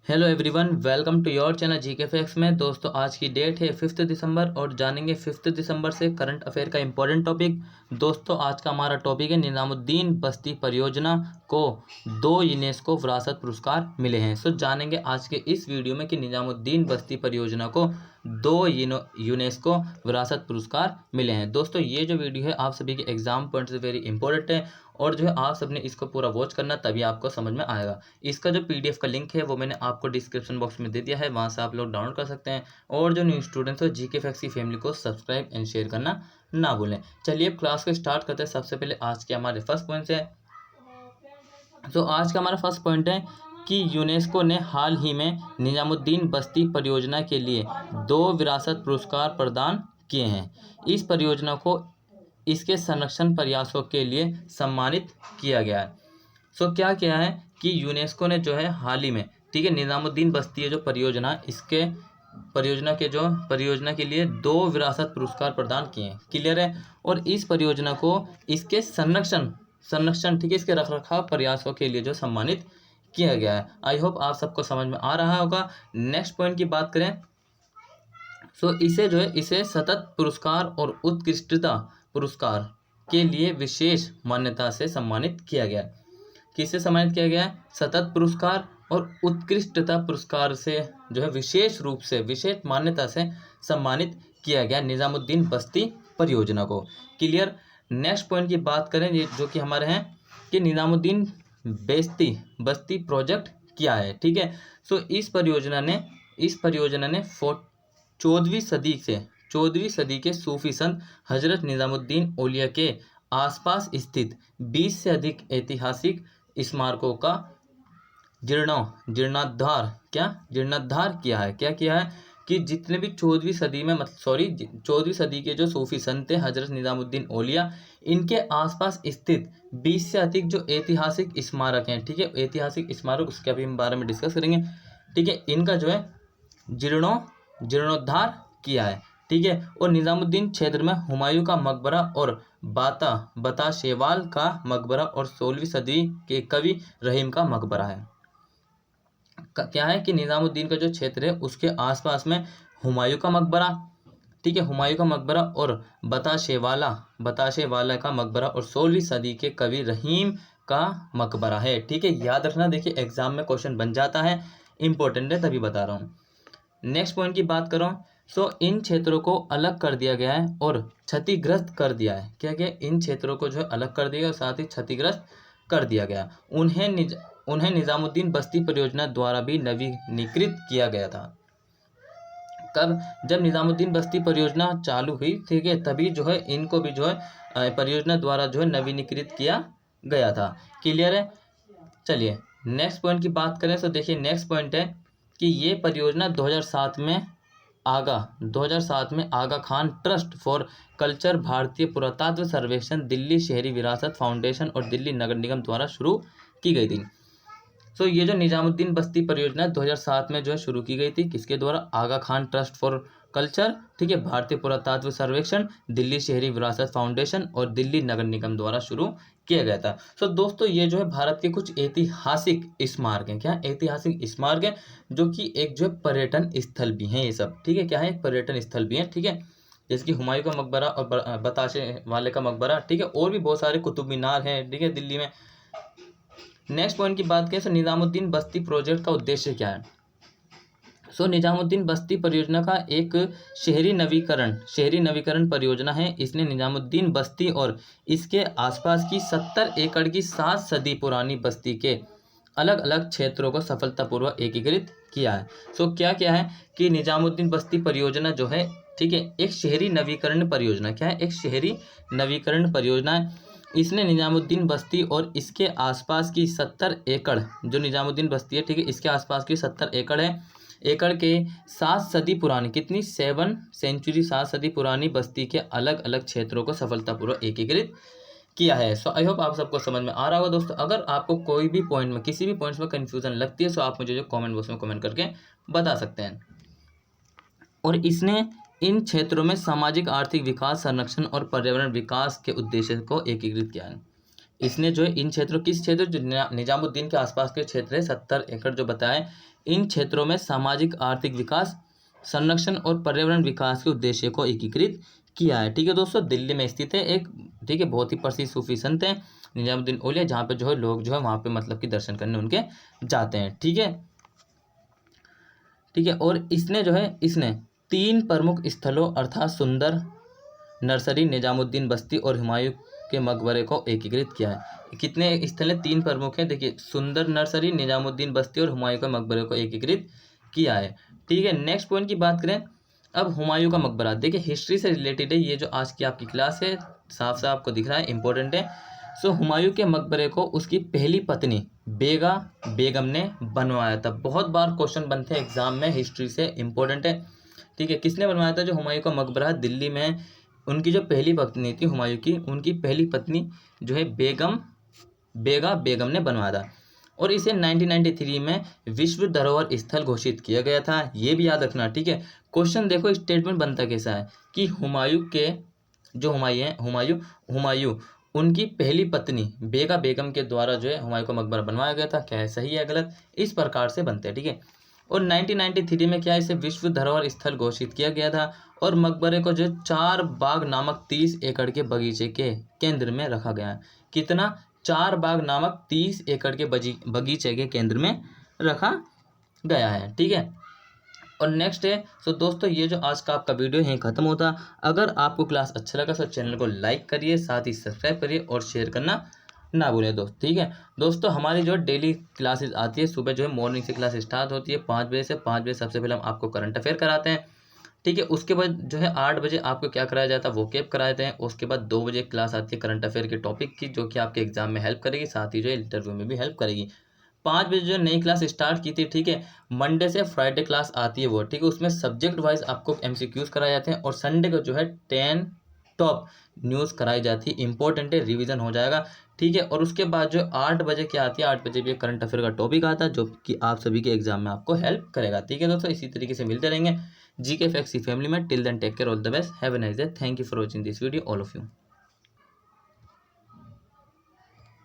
Hello everyone, welcome to your channel GK facts में। दोस्तों, आज की डेट है 5 दिसंबर और जानेंगे 5 दिसंबर से करंट अफेयर का इंपॉर्टेंट टॉपिक। दोस्तों, आज का हमारा टॉपिक है निजामुद्दीन बस्ती परियोजना को 2 यूनेस्को विरासत पुरस्कार मिले हैं। सो जानेंगे आज के इस वीडियो में कि निजामुद्दीन बस्ती परियोजना को 2 यूनेस्को विरासत पुरस्कार मिले हैं। दोस्तों, ये जो वीडियो है आप सभी के एग्जाम पॉइंट से वेरी इंपॉर्टेंट है और जो है आप सबने इसको पूरा वॉच करना, तभी आपको समझ में आएगा। इसका जो पीडीएफ का लिंक है वो मैंने आपको डिस्क्रिप्शन बॉक्स में दे दिया है, वहाँ से आप लोग डाउनलोड कर सकते हैं। और जो न्यू स्टूडेंट्स हो, जीके फैक्ट्स की फैमिली को सब्सक्राइब एंड शेयर करना ना भूलें। चलिए अब क्लास को स्टार्ट करते हैं। सबसे पहले आज के हमारे फर्स्ट पॉइंट है। तो आज का हमारा फर्स्ट पॉइंट है कि यूनेस्को ने हाल ही में निजामुद्दीन बस्ती परियोजना के लिए 2 विरासत पुरस्कार प्रदान किए हैं। इस परियोजना को इसके संरक्षण प्रयासों के लिए सम्मानित किया गया है। सो क्या किया है कि यूनेस्को ने जो है हाल ही में, ठीक है, निजामुद्दीन बस्ती जो परियोजना, इसके परियोजना के लिए 2 विरासत पुरस्कार प्रदान किए हैं। क्लियर है। और इस परियोजना को इसके संरक्षण ठीक है, इसके रखरखाव प्रयासों के लिए जो सम्मानित किया गया है। आई होप आप सबको समझ में आ रहा होगा। नेक्स्ट पॉइंट की बात करें, सो इसे सतत पुरस्कार और उत्कृष्टता पुरस्कार के लिए विशेष मान्यता से सम्मानित किया गया है। किससे सम्मानित किया गया है? सतत पुरस्कार और उत्कृष्टता पुरस्कार से जो है विशेष रूप से, विशेष मान्यता से सम्मानित किया गया निजामुद्दीन बस्ती परियोजना को। क्लियर। नेक्स्ट पॉइंट की बात करें, ये जो कि हमारे हैं कि निजामुद्दीन बस्ती प्रोजेक्ट क्या है। ठीक है। सो इस परियोजना ने 14वीं सदी के सूफी संत हजरत निजामुद्दीन औलिया के आसपास स्थित 20 से अधिक ऐतिहासिक स्मारकों का जीर्णोद्धार किया है। क्या किया है कि जितने भी 14वीं सदी के जो सूफी संत थे हजरत निजामुद्दीन औलिया, इनके आसपास स्थित 20 से अधिक जो ऐतिहासिक स्मारक हैं, ठीक है, ऐतिहासिक स्मारक, उसके अभी हम बारे में डिस्कस करेंगे। ठीक है, इनका जो है जीर्णोद्धार किया है। ठीक है। और निजामुद्दीन क्षेत्र में हुमायूं का मकबरा और बताशेवाल का मकबरा और 16वीं सदी के कवि रहीम का मकबरा है। क्या है कि निजामुद्दीन का जो क्षेत्र है उसके आसपास में हुमायूं का मकबरा, ठीक है, हुमायूं का मकबरा और बताशेवाला का मकबरा और 16वीं सदी के कवि रहीम का मकबरा है। ठीक है, याद रखना, देखिए एग्जाम में क्वेश्चन बन जाता है, इंपॉर्टेंट है, तभी बता रहा हूँ। नेक्स्ट पॉइंट की बात करो, सो इन क्षेत्रों को अलग कर दिया गया है और क्षतिग्रस्त कर दिया है। क्या क्या? इन क्षेत्रों को जो है अलग कर दिया और साथ ही क्षतिग्रस्त कर दिया गया। उन्हें निजामुद्दीन बस्ती परियोजना द्वारा भी नवीनीकृत किया गया था। कब? जब निजामुद्दीन बस्ती परियोजना चालू हुई, ठीक है, तभी जो है इनको भी जो है परियोजना द्वारा जो है नवीनीकृत किया गया था। क्लियर है। चलिए नेक्स्ट पॉइंट की बात करें तो देखिए नेक्स्ट पॉइंट है कि ये परियोजना 2007 में आगा खान ट्रस्ट फॉर कल्चर, भारतीय पुरातत्व सर्वेक्षण, दिल्ली शहरी विरासत फाउंडेशन और दिल्ली नगर निगम द्वारा शुरू की गई थी। सो ये जो निजामुद्दीन बस्ती परियोजना 2007 में जो है शुरू की गई थी, किसके द्वारा? आगा खान ट्रस्ट फॉर कल्चर, ठीक है, भारतीय पुरातत्व सर्वेक्षण, दिल्ली शहरी विरासत फाउंडेशन और दिल्ली नगर निगम द्वारा शुरू किया गया था। सो दोस्तों, ये जो है भारत के कुछ ऐतिहासिक स्मारक हैं। क्या? ऐतिहासिक स्मारक है, जो कि एक जो है पर्यटन स्थल भी हैं ये सब। ठीक है, क्या है? एक पर्यटन स्थल भी है। ठीक है, जैसे कि हुमायूं का मकबरा और बताशे वाले का मकबरा, ठीक है, और भी बहुत सारे कुतुब मीनार हैं, ठीक है, दिल्ली में। नेक्स्ट पॉइंट की बात करें तो निजामुद्दीन बस्ती प्रोजेक्ट का उद्देश्य क्या है? सो निजामुद्दीन बस्ती परियोजना का एक शहरी नवीकरण परियोजना है। इसने निजामुद्दीन बस्ती और इसके आसपास की 70 एकड़ की 7 सदी पुरानी बस्ती के अलग अलग क्षेत्रों को सफलतापूर्वक एकीकृत किया है। सो क्या क्या है कि निजामुद्दीन बस्ती परियोजना जो है, ठीक है, एक शहरी नवीकरण परियोजना। क्या है? एक शहरी नवीकरण परियोजना है। इसने निजामुद्दीन बस्ती और इसके आसपास की 70 एकड़, जो निजामुद्दीन बस्ती है, ठीक है, इसके आसपास की 70 एकड़ के 7 सदी पुरानी, कितनी? 7 सदी पुरानी बस्ती के अलग अलग क्षेत्रों को सफलतापूर्वक एकीकृत किया है। सो आई होप आप सबको समझ में आ रहा होगा। दोस्तों, अगर आपको कोई भी पॉइंट में, किसी भी पॉइंट्स में कन्फ्यूजन लगती है, तो आप मुझे जो कमेंट बॉक्स में कमेंट करके बता सकते हैं। और इसने इन क्षेत्रों में सामाजिक आर्थिक विकास, संरक्षण और पर्यावरण विकास के उद्देश्य को एकीकृत किया है। इसने जो है इन क्षेत्रों, किस क्षेत्र, जो निजामुद्दीन के आसपास के क्षेत्र है 70 एकड़ जो बताए, इन क्षेत्रों में सामाजिक आर्थिक विकास, संरक्षण और पर्यावरण विकास के उद्देश्य को एकीकृत किया है। ठीक है दोस्तों, दिल्ली में स्थित है एक, ठीक है, बहुत ही प्रसिद्ध सूफी संत है निजामुद्दीन औलिया, जहाँ पे जो है लोग जो है वहाँ पे मतलब कि दर्शन करने उनके जाते हैं। ठीक है, ठीक है। और इसने जो है, इसने 3 प्रमुख स्थलों अर्थात सुंदर नर्सरी, निजामुद्दीन बस्ती और हुमायूं के मकबरे को एकीकृत किया है। कितने स्थल हैं? 3 प्रमुख हैं। देखिए, सुंदर नर्सरी, निजामुद्दीन बस्ती और हुमायूं के मकबरे को एकीकृत किया है। ठीक है, नेक्स्ट पॉइंट की बात करें अब, हुमायूं का मकबरा। देखिए, हिस्ट्री से रिलेटेड है ये जो आज की आपकी क्लास है, साफ साफ आपको दिख रहा है, इंपॉर्टेंट है। सो हुमायूं के मकबरे को उसकी पहली पत्नी बेगा बेगम ने बनवाया था। बहुत बार क्वेश्चन बनते हैं एग्जाम में, हिस्ट्री से, इंपॉर्टेंट है। ठीक है, किसने बनवाया था? जो हुमायूं का मकबरा दिल्ली में, उनकी जो पहली पत्नी थी हुमायूं की, उनकी पहली पत्नी जो है बेगा बेगम ने बनवाया था। और इसे 1993 में विश्व धरोहर स्थल घोषित किया गया था, ये भी याद रखना। ठीक है, क्वेश्चन देखो स्टेटमेंट बनता कैसा है कि हुमायूं के जो हुमायूं उनकी पहली पत्नी बेगा बेगम के द्वारा जो है हुमायूं का मकबरा बनवाया गया था। क्या है, सही है गलत, इस प्रकार से बनते हैं। ठीक है, और 1993 में क्या है, इसे विश्व धरोहर स्थल घोषित किया गया था। और मकबरे को जो 4 बाग नामक 30 एकड़ के बगीचे के केंद्र में रखा गया है। कितना? 4 बाग नामक 30 एकड़ के बगीचे के केंद्र में रखा गया है। ठीक है, और नेक्स्ट है, सो दोस्तों ये जो आज का आपका वीडियो है खत्म होता। अगर आपको क्लास अच्छा लगा तो चैनल को लाइक करिए, साथ ही सब्सक्राइब करिए और शेयर करना ना भूलें दोस्त। ठीक है दोस्तों, हमारी जो डेली क्लासेस आती है, सुबह जो है मॉर्निंग से क्लास स्टार्ट होती है 5 बजे से। 5 बजे सबसे पहले हम आपको करंट अफेयर कराते हैं। ठीक है, उसके बाद जो है 8 बजे आपको क्या कराया जाता है, वो कैप कराते हैं। उसके बाद 2 बजे क्लास आती है करंट अफेयर के टॉपिक की, जो कि आपके एग्जाम में हेल्प करेगी, साथ ही जो है इंटरव्यू में भी हेल्प करेगी। 5 बजे जो नई क्लास स्टार्ट की थी, ठीक है, मंडे से फ्राइडे क्लास आती है वो, ठीक है, उसमें सब्जेक्ट वाइज आपको MCQs कराए जाते हैं। और संडे को जो है 10 टॉप न्यूज़ कराई जाती है, इंपॉर्टेंट है, रिवीजन हो जाएगा। ठीक है, और उसके बाद जो 8 बजे क्या आती है, 8 बजे भी करंट अफेयर का टॉपिक आता है, जो कि आप सभी के एग्जाम में आपको हेल्प करेगा। ठीक है दोस्तों, इसी तरीके से मिलते रहेंगे GK फैक्ट्स फैमिली में। Till then take care, all the best, have a nice day, thank you for watching this video all of you.